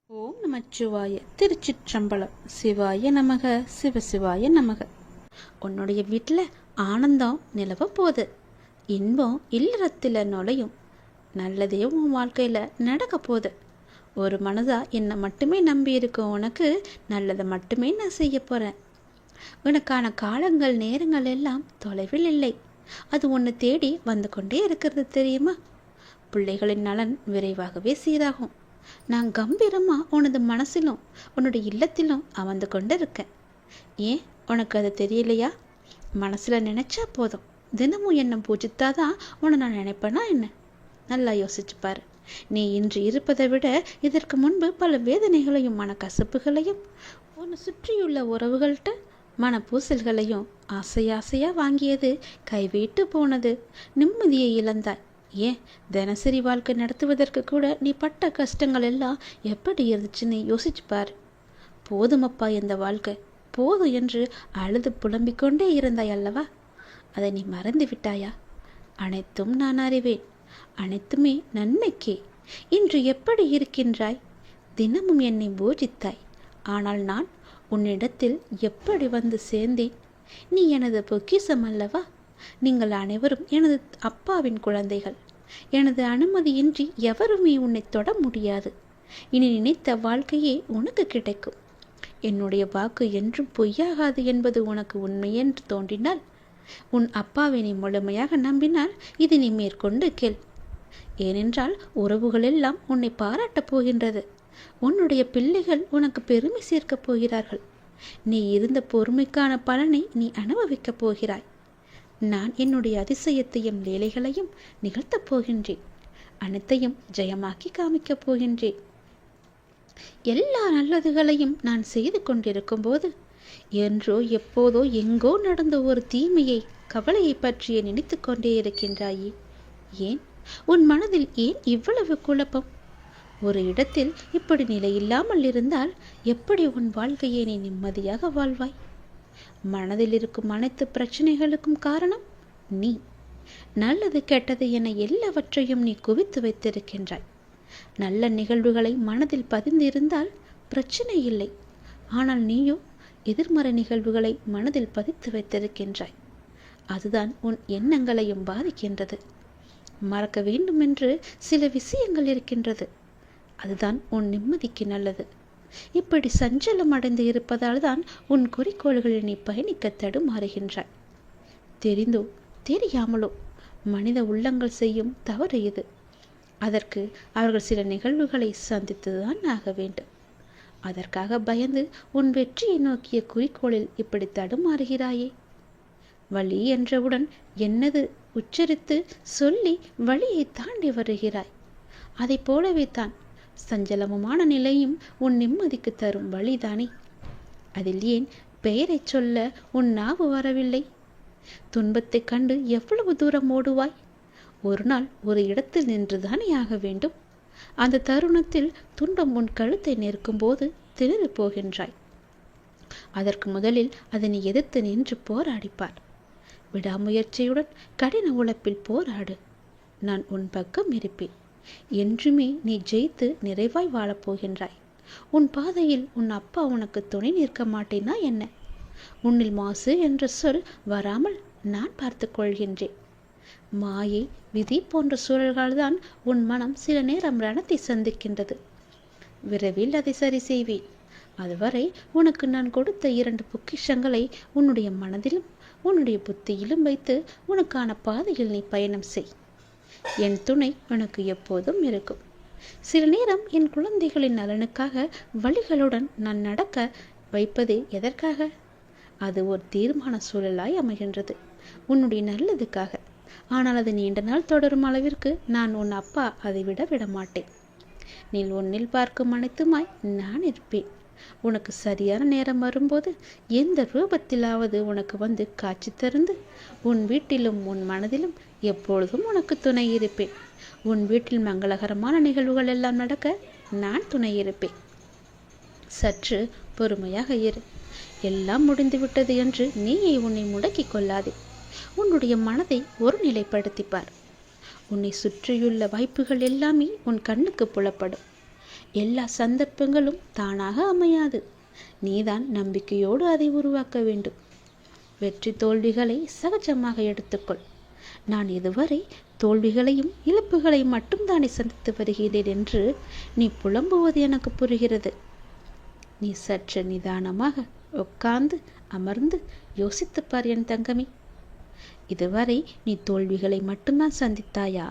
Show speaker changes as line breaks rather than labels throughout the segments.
ஓம் நமச்சிவாய. திருச்சிற்றம்பலம். சிவாய நமக, சிவசிவாய நமக. உன்னுடைய வீட்டில் ஆனந்தம் நிலவ போது, இன்பம் இல்லறத்தில் நுழையும், நல்லதே உன் வாழ்க்கையில் நடக்க போகுது. ஒரு மனதா என்னை மட்டுமே நம்பி இருக்கும் உனக்கு நல்லதை மட்டுமே நான் செய்ய போகிறேன். உனக்கான காலங்கள் நேரங்கள் எல்லாம் தொலைவில் இல்லை. அது உன்னை தேடி வந்து கொண்டே இருக்கிறது தெரியுமா? பிள்ளைகளின் நலன் விரைவாகவே சீராகும். நான் கம்பீரமாக உனது மனசிலும் உன்னுடைய இல்லத்திலும் அமர்ந்து கொண்டு இருக்கேன். ஏன் உனக்கு அது தெரியலையா? மனசில் நினச்சா போதும், தினமும் என்னை பூஜித்தாதான் உன்னை நான் நினைப்பேனா என்ன? நல்லா யோசிச்சுப்பாரு. நீ இன்று இருப்பதை விட இதற்கு முன்பு பல வேதனைகளையும் மனக்கசப்புகளையும் உன்னை சுற்றியுள்ள உறவுகள்கிட்ட மனப்பூசல்களையும் ஆசையாக வாங்கியது கைவிட்டு போனது. நிம்மதியை இழந்தாய். ஏன் தினசரி வாழ்க்கை நடத்துவதற்கு கூட நீ பட்ட கஷ்டங்கள் எல்லாம் எப்படி இருந்துச்சுன்னு யோசிச்சு பாரு. போதுமப்பா இந்த வாழ்க்கை, போதும் என்று அழுது புலம்பிக்கொண்டே இருந்தாய் அல்லவா? அதை நீ மறந்து விட்டாயா? அனைத்தும் நான் அறிவேன், அனைத்துமே நன்மைக்கே. இன்று எப்படி இருக்கின்றாய்? தினமும் என்னை பூஜித்தாய். ஆனால் நான் உன்னிடத்தில் எப்படி வந்து சேர்ந்தேன்? நீ எனது பொக்கிஷம் அல்லவா? நீங்கள் அனைவரும் எனது அப்பாவின் குழந்தைகள். எனது அனுமதியின்றி எவருமே உன்னை தொட முடியாது. இனி நினைத்த வாழ்க்கையே உனக்கு கிடைக்கும். என்னுடைய வாக்கு என்றும் பொய்யாகாது என்பது உனக்கு உண்மையென்று தோன்றினால், உன் அப்பாவை நீ முழுமையாக நம்பினால் இது நீ மேற்கொண்டு கேள். ஏனென்றால் உறவுகள் எல்லாம் உன்னை பாராட்டப் போகின்றது. உன்னுடைய பிள்ளைகள் உனக்கு பெருமை சேர்க்கப் போகிறார்கள். நீ இருந்த பொறுமைக்கான பலனை நீ அனுபவிக்கப் போகிறாய். நான் என்னுடைய அதிசயத்தையும் லீலைகளையும் நிகழ்த்தப் போகின்றேன். அனைத்தையும் ஜெயமாக்கி காமிக்கப் போகின்றேன். எல்லா நல்லதுகளையும் நான் செய்து கொண்டிருக்கும் போது, என்றோ எப்போதோ எங்கோ நடந்த ஒரு தீமையை, கவலையை பற்றிய நினைத்து கொண்டே இருக்கின்றாயே. ஏன் உன் மனதில் ஏன் இவ்வளவு குழப்பம்? ஒரு இடத்தில் இப்படி நிலையில்லாமல் இருந்தால் எப்படி உன் வாழ்க்கையை நீ நிம்மதியாக வாழ்வாய்? மனதில் இருக்கும் அனைத்து பிரச்சனைகளுக்கும் காரணம் நீ. நல்லது கெட்டது என எல்லாவற்றையும் நீ குவித்து வைத்திருக்கின்றாய். நல்ல நிகழ்வுகளை மனதில் பதிந்திருந்தால் பிரச்சனை இல்லை. ஆனால் நீயோ எதிர்மறை நிகழ்வுகளை மனதில் பதித்து வைத்திருக்கின்றாய். அதுதான் உன் எண்ணங்களையும் பாதிக்கின்றது. மறக்க வேண்டும் என்று சில விஷயங்கள் இருக்கின்றது. அதுதான் உன் நிம்மதிக்கு நல்லது. இப்படி சஞ்சலம் அடைந்து இருப்பதால் தான் உன் குறிக்கோள்களில் நீ பயணிக்க தடுமாறுகின்றாய். தெரிந்தோ தெரியாமலோ மனித உள்ளங்கள் செய்யும் தவறு இது. அதற்கு அவர்கள் சில நிகழ்வுகளை சந்தித்துதான் ஆக வேண்டும். அதற்காக பயந்து உன் வெற்றியை நோக்கிய குறிக்கோளில் இப்படி தடுமாறுகிறாயே. வழி என்றவுடன் என்னது உச்சரித்து சொல்லி வழியை தாண்டி வருகிறாய். அதை போலவே தான் சஞ்சலமுமான நிலையும் உன் நிம்மதிக்கு தரும் வழிதானே. அதில் ஏன் பெயரை சொல்ல உன் நாவு வரவில்லை? துன்பத்தை கண்டு எவ்வளவு தூரம் ஓடுவாய்? ஒரு நாள் ஒரு இடத்தில் நின்றுதானே ஆக வேண்டும். அந்த தருணத்தில் துன்பம் உன் கழுத்தை நிற்கும் போது திணறி போகின்றாய். அதற்கு முதலில் அதனை எதிர்த்து நின்று போராடிப்பார். விடாமுயற்சியுடன் கடின உழைப்பில் போராடு. நான் உன் பக்கம் இருப்பேன். என்றுமே நீ ஜெயித்து நிறைவாய் வாழப்போகின்றாய். உன் பாதையில் உன் அப்பா உனக்கு துணை நிற்க மாட்டேனா என்ன? உன்னில் மாசு என்ற சொல் வராமல் நான் பார்த்து கொள்கின்றேன். மாயை, விதி போன்ற சூழல்கள்தான் உன் மனம் சில நேரம் ரணத்தை சந்திக்கின்றது. விரைவில் அதை சரி செய்வேன். அதுவரை உனக்கு நான் கொடுத்த 2 பொக்கிஷங்களை உன்னுடைய மனதிலும் உன்னுடைய புத்தியிலும் வைத்து உனக்கான பாதையில் நீ பயணம் செய். என் துணை உனக்கு எப்போதும் இருக்கும். சில நேரம் என் குழந்தைகளின் நலனுக்காக வழிகளுடன் நான் நடக்க வைப்பது எதற்காக? அது ஒரு தீர்மான சூழலாய் அமைகின்றது, உன்னுடைய நல்லதுக்காக. ஆனால் அது நீண்ட நாள் தொடரும் அளவிற்கு நான் உன் அப்பா அதை விட மாட்டேன். நீ உன்னில் பார்க்கும் அனைத்துமாய் நான் இருப்பேன். உனக்கு சரியான நேரம் வரும்போது எந்த ரூபத்திலாவது உனக்கு வந்து காட்சி தருந்து உன் வீட்டிலும் உன் மனதிலும் எப்பொழுதும் உனக்கு துணை இருப்பேன். உன் வீட்டில் மங்களகரமான நிகழ்வுகள் எல்லாம் நடக்க நான் துணை இருப்பேன். சற்று பொறுமையாக இரு. எல்லாம் முடிந்துவிட்டது என்று நீயே உன்னை முடக்கிக் கொள்ளாதே. உன்னுடைய மனதை ஒரு நிலைப்படுத்திப்பார். உன்னை சுற்றியுள்ள வாய்ப்புகள் எல்லாமே உன் கண்ணுக்கு புலப்படும். எல்லா சந்தர்ப்பங்களும் தானாக அமையாது. நீதான் நம்பிக்கையோடு அதை உருவாக்க வேண்டும். வெற்றி தோல்விகளை சகஜமாக எடுத்துக்கொள். நான் இதுவரை தோல்விகளையும் இழப்புகளை மட்டும்தானே சந்தித்து வருகிறேன் என்று நீ புலம்புவது எனக்கு புரிகிறது. நீ சற்று நிதானமாக உட்கார்ந்து அமர்ந்து யோசித்துப்பார் என் தங்கமே. இதுவரை நீ தோல்விகளை மட்டும்தான் சந்தித்தாயா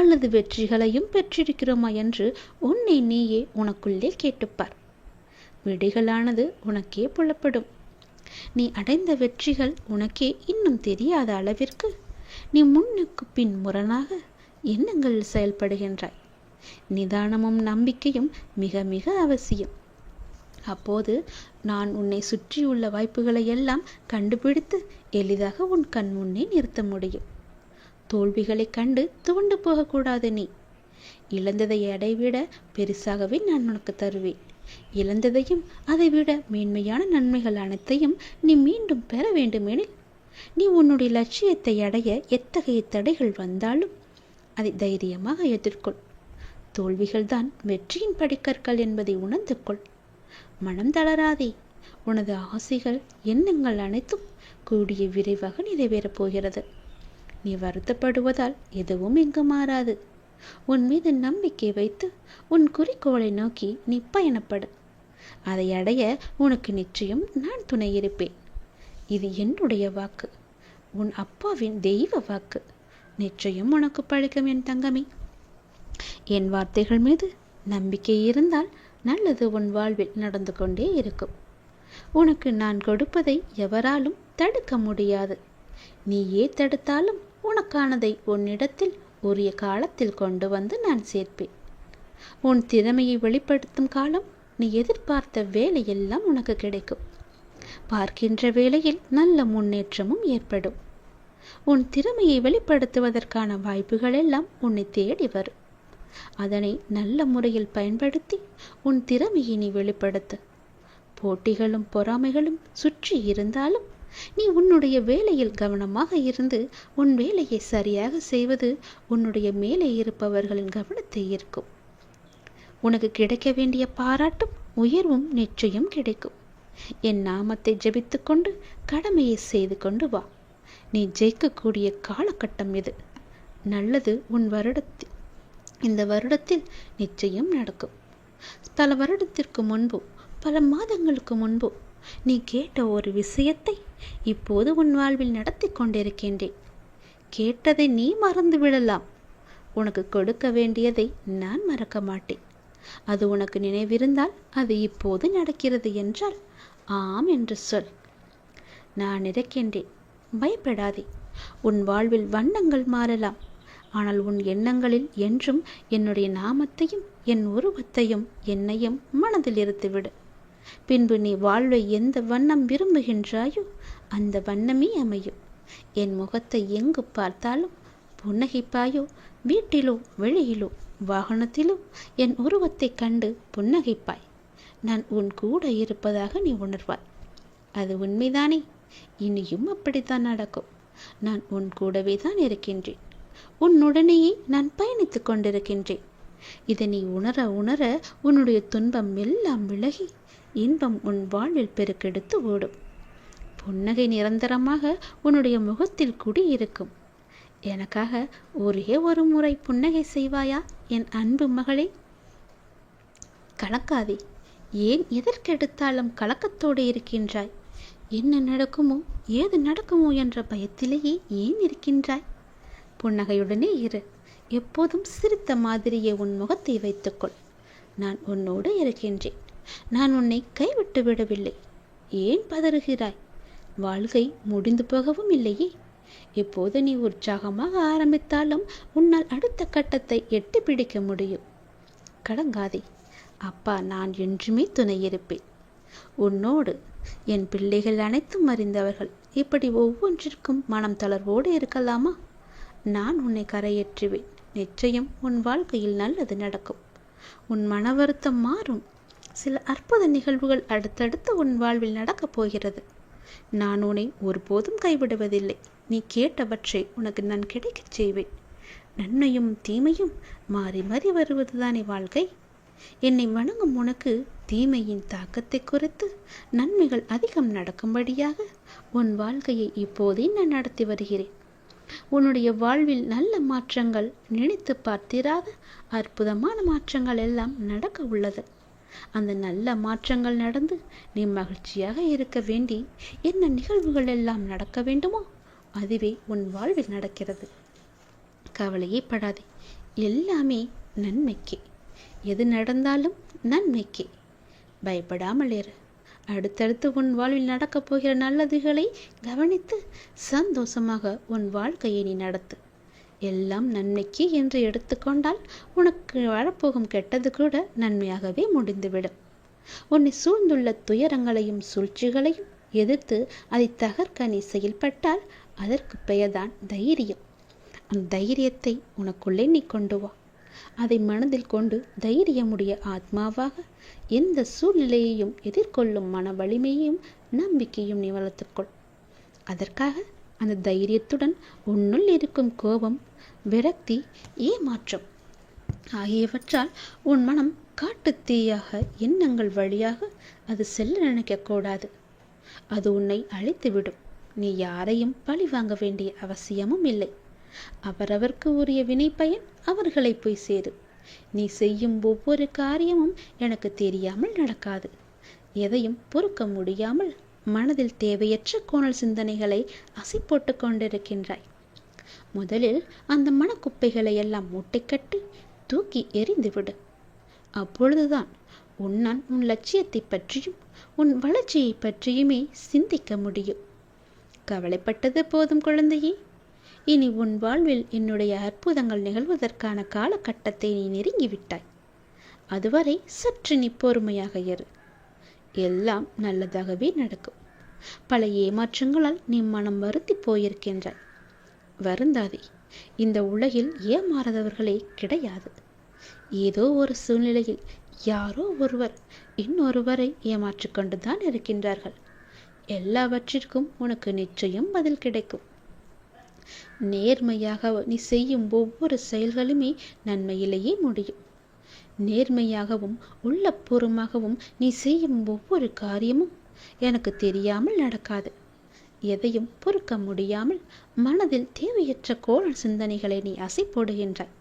அல்லது வெற்றிகளையும் பெற்றிருக்கிறோமா என்று உன்னை நீயே உனக்குள்ளே கேட்டுப்பார். விடைகளானது உனக்கே புலப்படும். நீ அடைந்த வெற்றிகள் உனக்கே இன்னும் தெரியாத அளவிற்கு நீ முன்னுக்கு பின் முரணாக எண்ணங்கள் செயல்படுகின்றாய். நிதானமும் நம்பிக்கையும் மிக மிக அவசியம். அப்போது நான் உன்னை சுற்றியுள்ள வாய்ப்புகளை எல்லாம் கண்டுபிடித்து எளிதாக உன் கண் முன்னே நிறுத்த முடியும். தோல்விகளை கண்டு துவண்டு போகக்கூடாது. நீ இழந்ததை அடைவிட பெருசாகவே நான் உனக்கு தருவேன். இழந்ததையும் அதைவிட மேன்மையான நன்மைகள் அனைத்தையும் நீ மீண்டும் பெற வேண்டுமெனில் நீ உன்னுடைய லட்சியத்தை அடைய எத்தகைய தடைகள் வந்தாலும் அதை தைரியமாக எதிர்கொள். தோல்விகள்தான் வெற்றியின் படிக்கற்கள் என்பதை உணர்ந்து கொள். மனம் தளராதே. உனது ஆசைகள் எண்ணங்கள் அனைத்தும் கூடிய விரைவாக நிறைவேறப் போகிறது. நீ வருத்தப்படுவதால் எதுவும் இங்கு மாறாது. உன் மீது நம்பிக்கை வைத்து உன் குறிக்கோளை நோக்கி நீ பயணப்படு. அதை அடைய உனக்கு நிச்சயம் நான் துணை இருப்பேன். இது என்னுடைய வாக்கு, உன் அப்பாவின் தெய்வ வாக்கு. நிச்சயம் உனக்கு பழிக்கும் என் தங்கமே. என் வார்த்தைகள் மீது நம்பிக்கை இருந்தால் நல்லது உன் வாழ்வில் நடந்து கொண்டே இருக்கும். உனக்கு நான் கொடுப்பதை எவராலும் தடுக்க முடியாது. நீயே தடுத்தாலும் உனக்கானதை உன்னிடத்தில் உரிய காலத்தில் கொண்டு வந்து நான் சேர்ப்பேன். உன் திறமையை வெளிப்படுத்தும் காலம் நீ எதிர்பார்த்த வேலையெல்லாம் உனக்கு கிடைக்கும். பார்க்கின்ற வேளையில் நல்ல முன்னேற்றமும் ஏற்படும். உன் திறமையை வெளிப்படுத்துவதற்கான வாய்ப்புகள் எல்லாம் உன்னை தேடி வரும். அதனை நல்ல முறையில் பயன்படுத்தி உன் திறமையை நீ வெளிப்படுத்து. போட்டிகளும் பொறாமைகளும் சுற்றி இருந்தாலும் நீ உன்னுடைய வேலையில் கவனமாக இருந்து உன் வேலையை சரியாக செய்வது உன்னுடைய மேலே இருப்பவர்களின் கவனத்தை ஈர்க்கும். உனக்கு கிடைக்க வேண்டிய பாராட்டும் உயர்வும் நிச்சயம் கிடைக்கும். என் நாமத்தை ஜெபித்து கொண்டு கடமையை செய்து கொண்டு வா. நீ ஜெயிக்கக்கூடிய காலகட்டம் இது. நல்லது இந்த வருடத்தில் நிச்சயம் நடக்கும். பல வருடத்திற்கு முன்போ பல மாதங்களுக்கு முன்போ நீ கேட்ட ஒரு விஷயத்தை இப்போது உன் வாழ்வில் நடத்தி கொண்டிருக்கின்றேன். கேட்டதை நீ மறந்து விடலாம். உனக்கு கொடுக்க வேண்டியதை நான் மறக்க மாட்டேன். அது உனக்கு நினைவிருந்தால் அது இப்போது நடக்கிறது என்றால் ஆம் என்று சொல். நான் இருக்கின்றேன், பயப்படாதே. உன் வாழ்வில் வண்ணங்கள் மாறலாம், ஆனால் உன் எண்ணங்களில் என்றும் என்னுடைய நாமத்தையும் என் உருவத்தையும் என்னையும் மனதில் இருத்துவிடு. பின்பு நீ வாழ்வை எந்த வண்ணம் விரும்புகின்றாயோ அந்த வண்ணமே அமையும். என் முகத்தை எங்கு பார்த்தாலும் புன்னகைப்பாயோ, வீட்டிலோ வெளியிலோ வாகனத்திலோ என் உருவத்தை கண்டு புன்னகைப்பாய். நான் உன் கூட இருப்பதாக நீ உணர்வாய். அது உண்மைதானே? இனியும் அப்படித்தான் நடக்கும். நான் உன் கூடவே தான் இருக்கின்றேன். உன்னுடனேயே நான் பயணித்துக் கொண்டிருக்கின்றேன். இதை நீ உணர உணர உன்னுடைய துன்பம் எல்லாம் விலகி இன்பம் உன் வாழ்வில் பெருக்கெடுத்து ஓடும். புன்னகை நிரந்தரமாக உன்னுடைய முகத்தில் குடியிருக்கும். எனக்காக ஒரே ஒரு முறை புன்னகை செய்வாயா என் அன்பு மகளே? கலக்காதே. ஏன் எதற்கெடுத்தாலும் கலக்கத்தோடு இருக்கின்றாய்? என்ன நடக்குமோ ஏது நடக்குமோ என்ற பயத்திலேயே ஏன் இருக்கின்றாய்? புன்னகையுடனே இரு. எப்போதும் சிரித்த மாதிரியே உன் முகத்தை வைத்துக்கொள். நான் உன்னோடு இருக்கின்றேன். நான் உன்னை கைவிட்டு விடவில்லை. ஏன் பதறுகிறாய்? வாழ்க்கை முடிந்து போகவும் இல்லையே. இப்போது நீ உற்சாகமாக ஆரம்பித்தாலும் உன்னால் அடுத்த கட்டத்தை எட்டி பிடிக்க முடியும். கலங்காதே. அப்பா நான் என்றுமே துணை இருப்பேன். உன்னோடு என் பிள்ளைகள் அனைத்தும் அறிந்தவர்கள் இப்படி ஒவ்வொன்றிற்கும் மனம் தளர்வோடு இருக்கலாமா? நான் உன்னை கரையேற்றுவேன். நிச்சயம் உன் வாழ்க்கையில் நல்லது நடக்கும். உன் மன வருத்தம் மாறும். சில அற்புத நிகழ்வுகள் அடுத்தடுத்து உன் வாழ்வில் நடக்கப் போகிறது. நான் உன்னை ஒருபோதும் கைவிடுவதில்லை. நீ கேட்டவற்றை உனக்கு நான் கிடைக்கச் செய்வேன். நன்மையும் தீமையும் மாறி மாறி வருவதுதானே வாழ்க்கை. என்னை வணங்கும் உனக்கு தீமையின் தாக்கத்தை குறைத்து நன்மைகள் அதிகம் நடக்கும்படியாக உன் வாழ்க்கையை இப்போதே நான் நடத்தி வருகிறேன். உன்னுடைய வாழ்வில் நல்ல மாற்றங்கள், நினைத்து பார்த்திராத அற்புதமான மாற்றங்கள் எல்லாம் நடக்க உள்ளது. அந்த நல்ல மாற்றங்கள் நடந்து நீ மகிழ்ச்சியாக இருக்க வேண்டி என்ன நிகழ்வுகள் எல்லாம் நடக்க வேண்டுமோ அதுவே உன் வாழ்வில் நடக்கிறது. கவலையே படாதே, எல்லாமே நன்மைக்கே. எது நடந்தாலும் நன்மைக்கே. பயப்படாமல் இரு. அடுத்தடுத்து உன் வாழ்வில் நடக்கப் போகிற நல்லதுகளை கவனித்து சந்தோஷமாக உன் வாழ்க்கையை நீ நடத்து. எல்லாம் நன்மைக்கு என்று எடுத்துக்கொண்டால் உனக்கு வரப்போகும் கெட்டது கூட நன்மையாகவே முடிந்துவிடும். உன்னை சூழ்ந்துள்ள துயரங்களையும் சூழ்ச்சிகளையும் எதிர்த்து அதை தகர்க்க நீ செயல்பட்டால் அதற்கு பெயர்தான் தைரியம். அந்த தைரியத்தை உனக்குள்ளே நீ கொண்டு வா. அதை மனதில் கொண்டு தைரியமுடைய ஆத்மாவாக எந்த சூழ்நிலையையும் எதிர்கொள்ளும் மன வலிமையையும் நம்பிக்கையும் நீ வளர்த்துக்கொள். அதற்காக அந்த தைரியத்துடன் உன்னுள் இருக்கும் கோபம், விரக்தி, ஏமாற்றம் ஆகியவற்றால் உன் மனம் காட்டுத்தீயாக எண்ணங்கள் வழியாக அது செல்ல நினைக்கக்கூடாது. அது உன்னை அழித்துவிடும். நீ யாரையும் பழி வாங்க வேண்டிய அவசியமும் இல்லை. அவரவர்க்கு உரிய வினை பயன் அவர்களை போய் சேரும். நீ செய்யும் ஒவ்வொரு காரியமும் எனக்கு தெரியாமல் நடக்காது. எதையும் பொறுக்க முடியாமல் மனதில் தேவையற்ற கோணல் சிந்தனைகளை அசை போட்டு கொண்டிருக்கின்றாய். முதலில் அந்த மனக்குப்பைகளை எல்லாம் மூட்டை கட்டி தூக்கி எறிந்துவிடு. அப்பொழுதுதான் உன்னால் உன் லட்சியத்தை பற்றியும் உன் வளர்ச்சியை பற்றியுமே சிந்திக்க முடியும். கவலைப்பட்டது போதும் குழந்தையே. இனி உன் வாழ்வில் என்னுடைய அற்புதங்கள் நிகழ்வதற்கான காலகட்டத்தை நீ நெருங்கிவிட்டாய். அதுவரை சற்று நீ பொறுமையாக இரு. எல்லாம் நல்லதாகவே நடக்கும். பல ஏமாற்றங்களால் நீ மனம் வருத்தி போயிருக்கின்றாய். வருந்தாதே. இந்த உலகில் ஏமாறாதவர்களே கிடையாது. ஏதோ ஒரு சூழ்நிலையில் யாரோ ஒருவர் இன்னொருவரை ஏமாற்றிக் கொண்டுதான் இருக்கின்றார்கள். எல்லாவற்றிற்கும் உனக்கு நிச்சயம் பதில் கிடைக்கும். நேர்மையாக நீ செய்யும் ஒவ்வொரு செயல்களுமே நன்மையிலேயே முடியும். நேர்மையாகவும் உள்ளபூர்வமாகவும் நீ செய்யும் ஒவ்வொரு காரியமும் எனக்கு தெரியாமல் நடக்காது. எதையும் பொறுக்க முடியாமல் மனதில் தேவையற்ற கோணல் சிந்தனைகளை நீ அசை போடுகின்றாய்.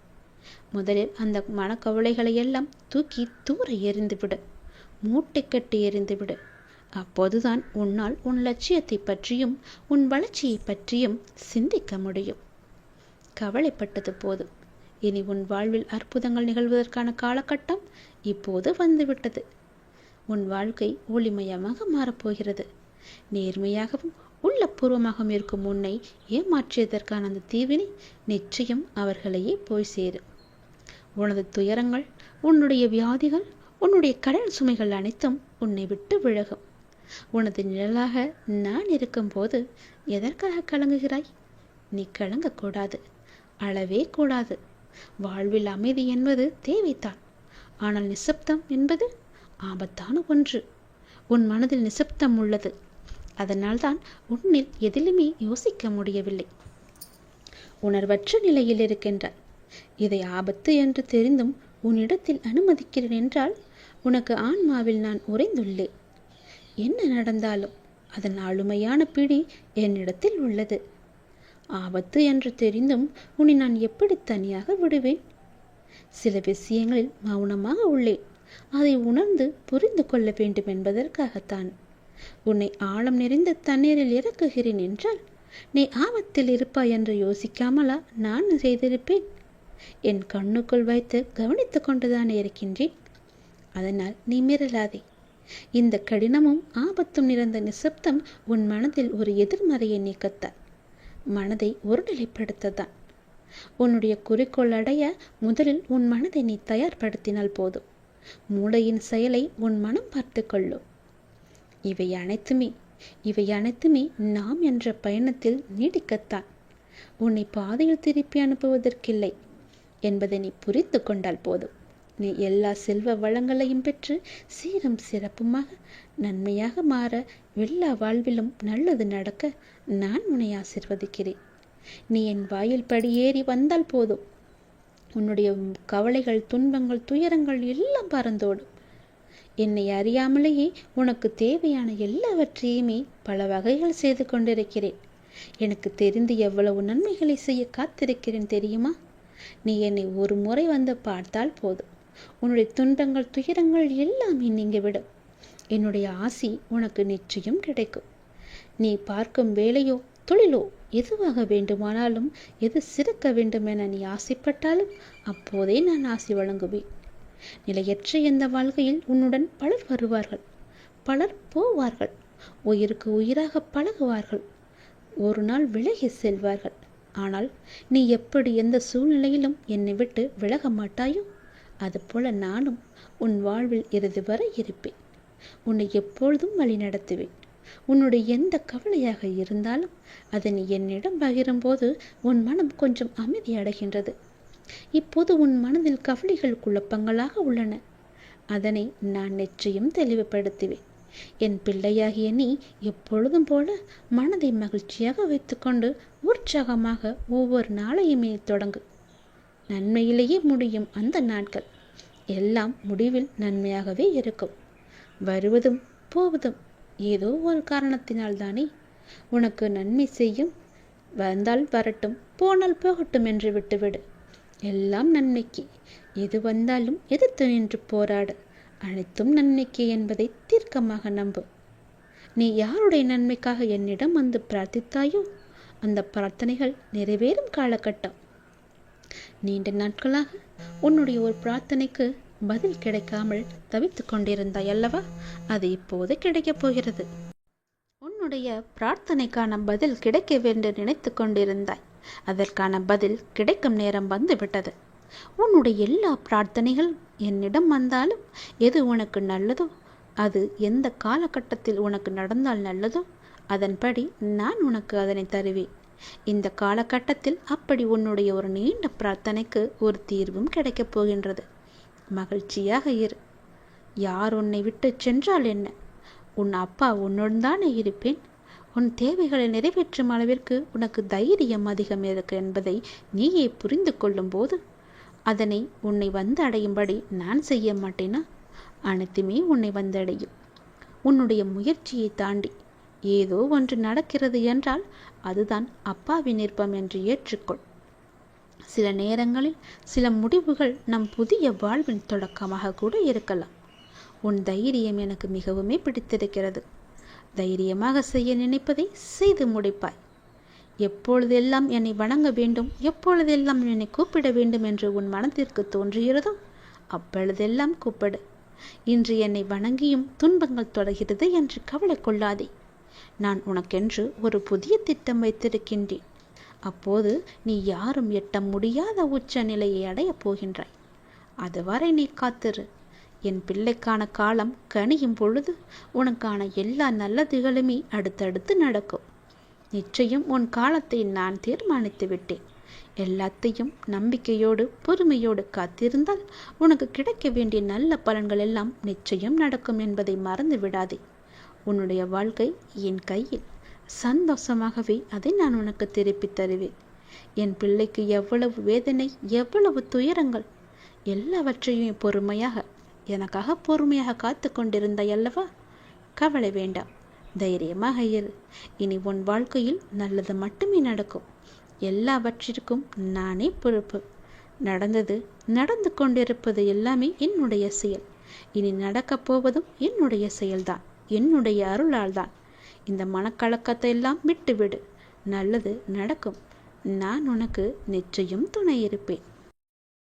முதலில் அந்த மனக்கவலைகளை எல்லாம் தூக்கி தூர எறிந்துவிடு. மூட்டை கட்டி எறிந்துவிடு. அப்போதுதான் உன்னால் உன் லட்சியத்தை பற்றியும் உன் வளர்ச்சியை பற்றியும் சிந்திக்க முடியும். கவலைப்பட்டது போதும். இனி உன் வாழ்வில் அற்புதங்கள் நிகழ்வதற்கான காலகட்டம் இப்போது வந்துவிட்டது. உன் வாழ்க்கை ஒளிமயமாக மாறப்போகிறது. நேர்மையாகவும் உள்ளபூர்வமாகவும் இருக்கும் உன்னை ஏமாற்றியதற்கான அந்த தீவினை நிச்சயம் அவர்களையே போய் சேரும். உனது துயரங்கள், உன்னுடைய வியாதிகள், உன்னுடைய கடல் சுமைகள் அனைத்தும் உன்னை விட்டு விலகும். உனது நிழலாக நான் இருக்கும்போது எதற்காக கலங்குகிறாய்? நீ கலங்கக்கூடாது, அழவே கூடாது. வாழ்வில் அமைதி என்பது தேவைத்தான். ஆனால் நிசப்தம் என்பது ஆபத்தான ஒன்று. உன் மனதில் நிசப்தம் உள்ளது. அதனால்தான் உன்னில் எதிலுமே யோசிக்க முடியவில்லை. உணர்வற்ற நிலையில் இருக்கின்றாய். இதை ஆபத்து என்று தெரிந்தும் உன்னிடத்தில் அனுமதிக்கிறேன் என்றால் உனக்கு ஆன்மாவில் நான் உறைந்துள்ளேன். என்ன நடந்தாலும் அதன் ஆளுமையான பிடி என்னிடத்தில் உள்ளது. ஆபத்து என்று தெரிந்தும் உன்னை நான் எப்படி தனியாக விடுவேன்? சில விஷயங்களில் மௌனமாக உள்ளேன். அதை உணர்ந்து புரிந்து கொள்ள வேண்டும் என்பதற்காகத்தான். உன்னை ஆழம் நிறைந்த தண்ணீரில் இறக்குகிறேன் என்றால் நீ ஆபத்தில் இருப்பாய் என்று யோசிக்காமலா நான் செய்திருப்பேன்? என் கண்ணுக்குள் வைத்து கவனித்து கொண்டுதான் இருக்கின்றேன். அதனால் நீ மிரளாதே. இந்த கடினமும் ஆபத்தும் நிறைந்த நிசப்தம் உன் மனதில் ஒரு எதிர்மறையை நீக்கத்தான், மனதை ஒருநிலைப்படுத்தத்தான். உன்னுடைய குறிக்கோள் அடைய முதலில் உன் மனதை நீ தயார்படுத்தினால் போதும். மூளையின் செயலை உன் மனம் பார்த்து கொள்ளும். இவை அனைத்துமே நாம் என்ற பயணத்தில் நீடிக்கத்தான். உன்னை பாதையில் திருப்பி அனுப்புவதற்கில்லை என்பதை நீ புரிந்து கொண்டால் போதும். நீ எல்லா செல்வ வளங்களையும் பெற்று சீரும் சிறப்புமாக நன்மையாக மாற, எல்லா வாழ்விலும் நல்லது நடக்க நான் உன்னை ஆசிர்வதிக்கிறேன். நீ என் வாயில் படியேறி வந்தால் போதும். உன்னுடைய கவலைகள், துன்பங்கள், துயரங்கள் எல்லாம் பறந்தோடும். என்னை அறியாமலேயே உனக்கு தேவையான எல்லாவற்றையுமே பல வகைகள் செய்து கொண்டிருக்கிறேன். எனக்கு தெரிந்து எவ்வளவு நன்மைகளை செய்ய காத்திருக்கிறேன் தெரியுமா? நீ என்னை ஒரு முறை வந்து பார்த்தால் போதும், உன்னுடைய துன்பங்கள், துயரங்கள் எல்லாமே நீங்கிவிடும். என்னுடைய ஆசி உனக்கு நிச்சயம் கிடைக்கும். நீ பார்க்கும் வேலையோ தொழிலோ எதுவாக வேண்டுமானாலும், எது சிறக்க வேண்டும் என நீ ஆசைப்பட்டாலும் அப்போதே நான் ஆசி வழங்குவேன். நிலையற்ற இந்த வாழ்க்கையில் உன்னுடன் பலர் வருவார்கள், பலர் போவார்கள், உயிருக்கு உயிராக பழகுவார்கள், ஒரு நாள் விலகி செல்வார்கள். ஆனால் நீ எப்படி எந்த சூழ்நிலையிலும் என்னை விட்டு விலக மாட்டாயோ, அதுபோல நானும் உன் வாழ்வில் இறுதி வரை இருப்பேன். உன்னை எப்பொழுதும் வழி நடத்துவேன். உன்னுடைய எந்த கவலையாக இருந்தாலும் அதை நீ என்னிடம் பகிரும்போது உன் மனம் கொஞ்சம் அமைதி அடைகின்றது. இப்போது உன் மனதில் கவலைகள் குழப்பங்களாக உள்ளன. அதனை நான் நிச்சயம் தெளிவுபடுத்துவேன். என் பிள்ளையாகிய நீ எப்பொழுதும் போல மனதை மகிழ்ச்சியாக வைத்துக்கொண்டு உற்சாகமாக ஒவ்வொரு நாளையுமே தொடங்கு. நன்மையிலேயே முடியும் அந்த நாட்கள் எல்லாம் முடிவில் நன்மையாகவே இருக்கும். வருவதும் போவதும் ஏதோ ஒரு காரணத்தினால்தானே. உனக்கு நன்மை செய்யும். வந்தால் வரட்டும், போனால் போகட்டும் என்று விட்டுவிடு. எல்லாம் நன்மைக்கு. எது வந்தாலும் எதிர்த்து நின்று போராடு. அனைத்தும் நன்மைக்கு என்பதை தீர்க்கமாக நம்பு. நீ யாருடைய நன்மைக்காக என்னிடம் வந்து பிரார்த்தித்தாயோ அந்த பிரார்த்தனைகள் நிறைவேறும் காலகட்டம். நீண்ட நாட்களாக உன்னுடைய ஒரு பிரார்த்தனைக்கு பதில் கிடைக்காமல் தவித்து கொண்டிருந்தாய் அல்லவா? அது இப்போது கிடைக்கப் போகிறது. உன்னுடைய பிரார்த்தனைக்கான பதில் கிடைக்க வேண்டும் நினைத்து கொண்டிருந்தாய். அதற்கான பதில் கிடைக்கும் நேரம் வந்துவிட்டது. உன்னுடைய எல்லா பிரார்த்தனைகள் என்னிடம் வந்தாலும் எது உனக்கு நல்லதோ, அது எந்த காலகட்டத்தில் உனக்கு நடந்தால் நல்லதோ அதன்படி நான் உனக்கு அதனை தருவேன். இந்த காலகட்டத்தில் அப்படி உன்னுடைய ஒரு நீண்ட பிரார்த்தனைக்கு ஒரு தீர்வும் கிடைக்கப் போகின்றது. மகிழ்ச்சியாக இரு. யார் உன்னை விட்டு சென்றால் என்ன? உன் அப்பா உன்னுடன் தானே இருப்பேன். உன் தேவைகளை நிறைவேற்றும் அளவிற்கு உனக்கு தைரியம் அதிகம் இருக்கு என்பதை நீயே புரிந்து கொள்ளும் போது அதனை உன்னை வந்து அடையும்படி நான் செய்ய மாட்டேனா? அனைத்துமே உன்னை வந்தடையும். உன்னுடைய முயற்சியை தாண்டி ஏதோ ஒன்று நடக்கிறது என்றால் அதுதான் அப்பாவின் விருப்பம் என்று ஏற்றுக்கொள். சில நேரங்களில் சில முடிவுகள் நம் புதிய வாழ்வின் தொடக்கமாக கூட இருக்கலாம். உன் தைரியம் எனக்கு மிகவுமே பிடித்திருக்கிறது. தைரியமாக செய்ய நினைப்பதை செய்து முடிப்பாய். எப்பொழுதெல்லாம் என்னை வணங்க வேண்டும், எப்பொழுதெல்லாம் என்னை கூப்பிட வேண்டும் என்று உன் மனத்திற்கு தோன்றுகிறதோ அப்பொழுதெல்லாம் கூப்பிடு. இன்று என்னை வணங்கியும் துன்பங்கள் தொடர்கிறது என்று கவலை கொள்ளாதே. நான் உனக்கென்று ஒரு புதிய திட்டம் வைத்திருக்கின்றேன். அப்போது நீ யாரும் எட்ட முடியாத உச்ச நிலையை அடையப் போகின்றாய். அதுவரை நீ காத்திரு. என் பிள்ளைக்கான காலம் கனியும் பொழுது உனக்கான எல்லா நல்லதுகளுமே அடுத்தடுத்து நடக்கும். நிச்சயம் உன் காலத்தை நான் தீர்மானித்து விட்டேன். எல்லாத்தையும் நம்பிக்கையோடு பொறுமையோடு காத்திருந்தால் உனக்கு கிடைக்க வேண்டிய நல்ல பலன்கள் எல்லாம் நிச்சயம் நடக்கும் என்பதை மறந்து விடாதே. உன்னுடைய வாழ்க்கை என் கையில். சந்தோஷமாகவே அதை நான் உனக்கு திருப்பி தருவேன். என் பிள்ளைக்கு எவ்வளவு வேதனை, எவ்வளவு துயரங்கள் எல்லாவற்றையும் பொறுமையாக எனக்காக பொறுமையாக காத்து கொண்டிருந்தாய் அல்லவா? கவலை வேண்டாம், தைரியமாக இரு. இனி உன் வாழ்க்கையில் நல்லது மட்டுமே நடக்கும். எல்லாவற்றிற்கும் நானே பொறுப்பு. நடந்தது, நடந்து கொண்டிருப்பது எல்லாமே என்னுடைய செயல். இனி நடக்கப் போவதும் என்னுடைய செயல்தான், என்னுடைய அருளால் தான். இந்த மனக்கலக்கத்தை எல்லாம் விட்டுவிடு. நல்லது நடக்கும். நான் உனக்கு நிச்சயம் துணை இருப்பேன்.